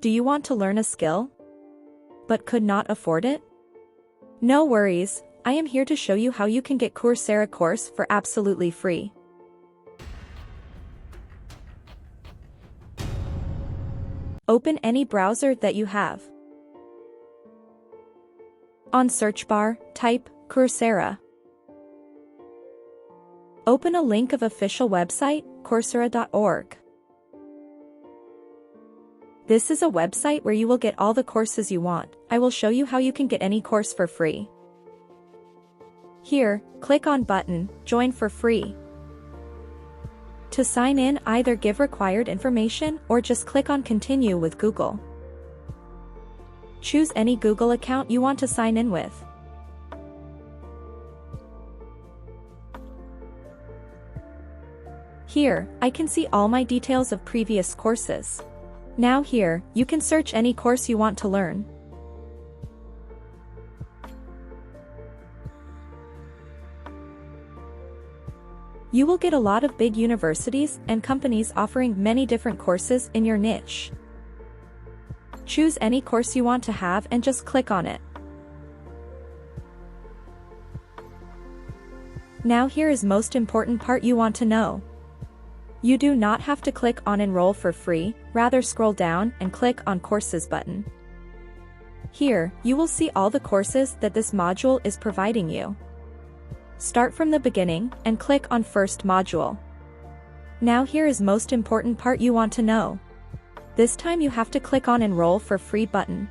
Do you want to learn a skill, but could not afford it? No worries, I am here to show you how you can get Coursera course for absolutely free. Open any browser that you have. On search bar, type Coursera. Open a link of official website, Coursera.org. This is a website where you will get all the courses you want. I will show you how you can get any course for free. Here, click on button, Join for free. To sign in, either give required information or just click on Continue with Google. Choose any Google account you want to sign in with. Here, I can see all my details of previous courses. Now here, you can search any course you want to learn. You will get a lot of big universities and companies offering many different courses in your niche. Choose any course you want to have and just click on it. Now here is most important part you want to know. You do not have to click on Enroll for free, rather scroll down and click on Courses button. Here, you will see all the courses that this module is providing you. Start from the beginning and click on First Module. Now here is most important part you want to know. This time you have to click on Enroll for free button.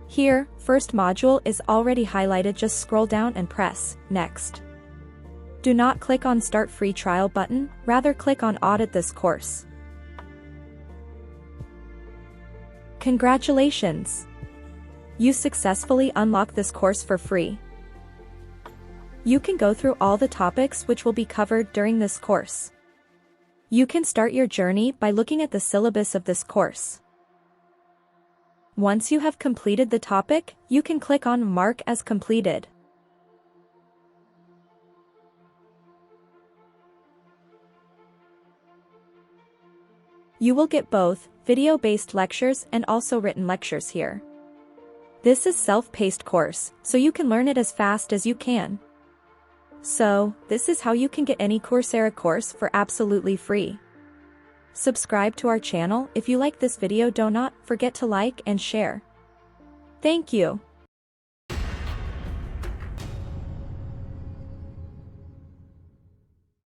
Here, First Module is already highlighted, just scroll down and press Next. Do not click on Start Free Trial button, rather click on Audit this course. Congratulations! You successfully unlocked this course for free. You can go through all the topics which will be covered during this course. You can start your journey by looking at the syllabus of this course. Once you have completed the topic, you can click on Mark as completed. You will get both video-based lectures and also written lectures here. This is self-paced course, so you can learn it as fast as you can. So, this is how you can get any Coursera course for absolutely free. Subscribe to our channel if you like this video. Do not forget to like and share. Thank you.